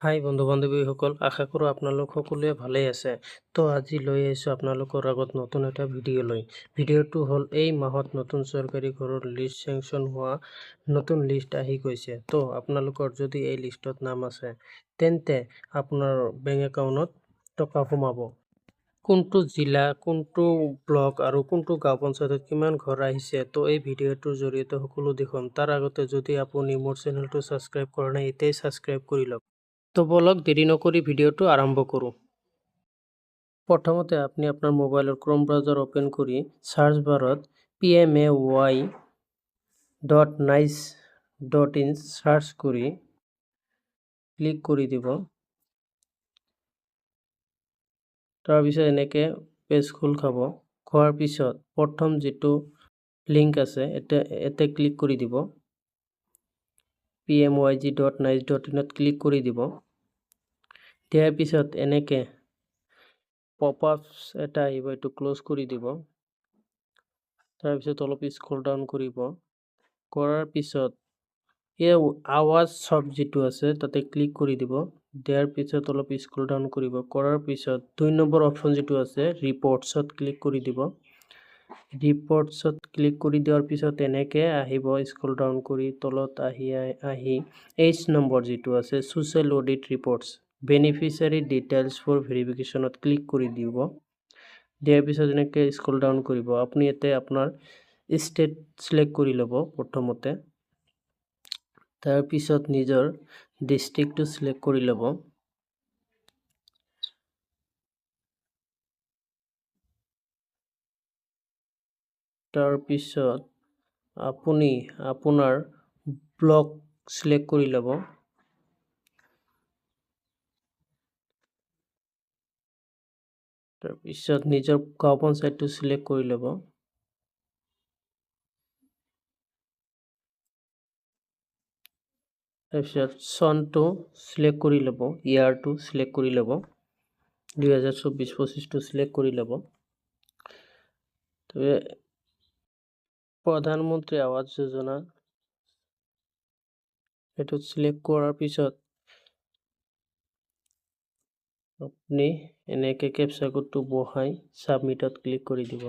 হাই বন্ধু বান্ধৱীসকল, আশা কৰোঁ আপোনালোক সকলোৱে ভালেই আছে। তো আজি লৈ আহিছোঁ আপোনালোকৰ আগত নতুন এটা ভিডিঅ' লৈ। ভিডিঅ'টো হ'ল এই মাহত নতুন চৰকাৰী ঘৰৰ লিষ্ট চেংচন হোৱা নতুন লিষ্ট আহি গৈছে। তো আপোনালোকৰ যদি এই লিষ্টত নাম আছে তেন্তে আপোনাৰ বেংক একাউণ্টত টকা সোমাব। কোনটো জিলা, কোনটো ব্লক আৰু কোনটো গাঁও পঞ্চায়তত কিমান ঘৰ আহিছে, তো এই ভিডিঅ'টোৰ জৰিয়তে সকলো দেখুৱাম। তাৰ আগতে যদি আপুনি মোৰ চেনেলটো ছাবস্ক্ৰাইব কৰা নাই এতিয়াই ছাবস্ক্ৰাইব কৰি লওক। তো বলক দেৰি নকৰি ভিডিঅ'টো আৰম্ভ কৰোঁ। প্ৰথমতে আপুনি আপোনাৰ মোবাইলৰ ক্ৰোম ব্ৰাউজাৰ অপেন কৰি সাৰ্চ বাৰত pmay.nice.in সাৰ্চ কৰি ক্লিক কৰি দিব। তাৰপিছত এনেকৈ পেজ খোল খাব। খোৱাৰ পিছত প্ৰথম যিটো লিংক আছে এতে ক্লিক কৰি দিব। pmyg.nice.in ক্লিক কৰি দিব। দিয়াৰ পিছত এনেকৈ পপআপছ এটা আহিব, এইটো ক্লোজ কৰি দিব। তাৰপিছত অলপ স্ক্ৰল ডাউন কৰিব। কৰাৰ পিছত এই আৱাজ সব যিটো আছে তাতে ক্লিক কৰি দিব। দিয়াৰ পিছত অলপ স্ক্ৰল ডাউন কৰিব। কৰাৰ পিছত 2 নম্বৰ অপশ্যন যিটো আছে ৰিপৰ্টছত ক্লিক কৰি দিব। ৰিপৰ্টছত ক্লিক কৰি দিয়াৰ পিছত এনেকৈ আহিব, স্ক্ৰল ডাউন কৰি তলত আহি H নম্বৰ যিটো আছে social audit reports beneficiary details for ভেৰিফিকেশ্যনত ক্লিক কৰি দিব। দিয়াৰ পিছত এনেকৈ স্ক্ৰল ডাউন কৰিব। আপুনি ইয়াতে আপোনাৰ ষ্টেট চিলেক্ট কৰি ল'ব প্ৰথমতে। তাৰপিছত নিজৰ ডিষ্ট্ৰিক্টটো চিলেক্ট কৰি ল'ব। তাৰপিছত আপুনি আপোনাৰ ব্লক চিলেক্ট কৰি ল'ব। তাৰপিছত নিজৰ গাঁও পঞ্চায়তটো চিলেক্ট কৰি ল'ব। তাৰপিছত চনটো চিলেক্ট কৰি ল'ব, ইয়াৰটো চিলেক্ট কৰি ল'ব, 2024-25টো চিলেক্ট কৰি ল'ব। প্ৰধানমন্ত্ৰী আৱাস যোজনা এইটো চিলেক্ট কৰাৰ পিছত আপুনি এনেকৈ কেপচা কোডটো বহাই ছাবমিটত ক্লিক কৰি দিব।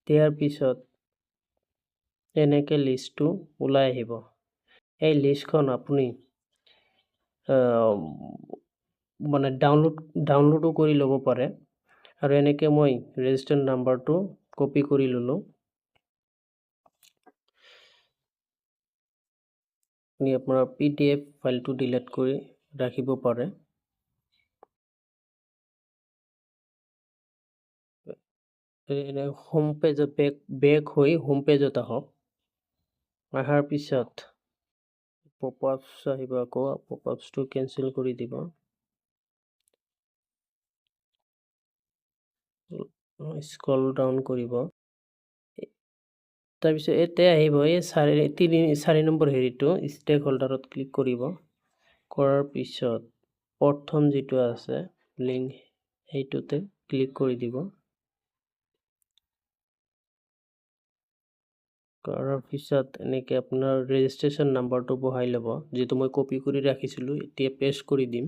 দিয়াৰ পিছত এনেকৈ লিষ্টটো ওলাই আহিব। এই লিষ্টখন আপুনি মানে ডাউনলোডো কৰি ল'ব পাৰে। আৰু এনেকৈ মই ৰেজিষ্টাৰ নাম্বাৰটো কপি কৰি ল'লোঁ। আপুনি আপোনাৰ PDF ফাইলটো ডিলিট কৰি ৰাখিব পাৰে। হোম পেজত বেক হৈ হোম পেজত আহক। অহাৰ পিছত পপআপছ আহিব, আকৌ পপআপছটো কেনচেল কৰি দিব। স্ক্ৰল ডাউন কৰিব। তাৰপিছত ইয়াতে আহিব এই 4 নম্বৰ হেৰিটো ষ্টেক হোল্ডাৰত ক্লিক কৰিব। কৰাৰ পিছত প্ৰথম যিটো আছে লিংক সেইটোতে ক্লিক কৰি দিব। কৰাৰ পিছত এনেকৈ আপোনাৰ ৰেজিষ্ট্ৰেশ্যন নাম্বাৰটো বহাই ল'ব, যিটো মই কপি কৰি ৰাখিছিলোঁ। এতিয়া পেষ্ট কৰি দিম।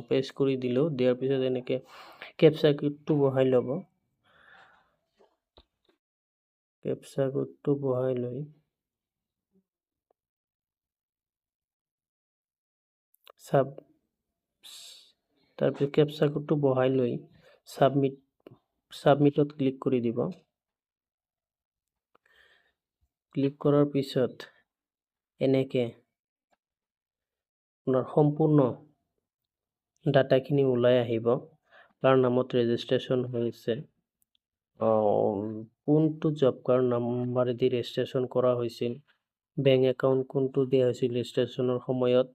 পেষ্ট কৰি দিলোঁ। দিয়াৰ পিছত এনেকৈ কেপচা কোডটো বহাই ল'ব। কেপচা কোডটো বহাই লৈ তাৰপিছত কেপচা কোডটো বহাই লৈ ছাবমিটত ক্লিক কৰি দিব। ক্লিক কৰাৰ পিছত এনেকৈ আপোনাৰ সম্পূৰ্ণ ডাটাখিনি ওলাই আহিব। কাৰ নামত ৰেজিষ্ট্ৰেশ্যন হৈছে, কোনটো জব কাৰ্ড নাম্বাৰেদি ৰেজিষ্ট্ৰেশ্যন কৰা হৈছিল, বেংক একাউণ্ট কোনটো দিয়া হৈছিল ৰেজিষ্ট্ৰেশ্যনৰ সময়ত,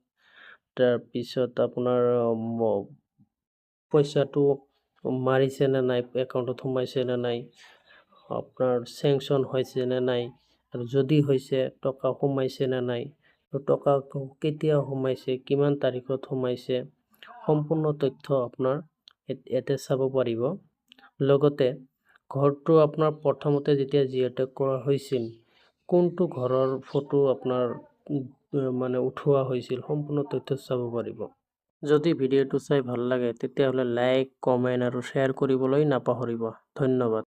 তাৰপিছত আপোনাৰ পইচাটো মাৰিছে নে নাই, একাউণ্টত সোমাইছে নে নাই, আপোনাৰ চেংচন হৈছে নে নাই, আৰু যদি হৈছে টকা সোমাইছে নে নাই, টকা কেতিয়া সোমাইছে, কিমান তাৰিখত সোমাইছে, সম্পূৰ্ণ তথ্য আপোনাৰ ইয়াতে চাব পাৰিব। লগতে ঘৰটো আপোনাৰ প্ৰথমতে যেতিয়া জিঅ'টেগ কৰা হৈছিল কোনটো ঘৰৰ ফটো আপোনাৰ মানে উঠোৱা হৈছিল সম্পূৰ্ণ তথ্য চাব পাৰিব। যদি ভিডিঅ'টো চাই ভাল লাগে তেতিয়াহ'লে লাইক, কমেণ্ট আৰু শ্বেয়াৰ কৰিবলৈ নাপাহৰিব। ধন্যবাদ।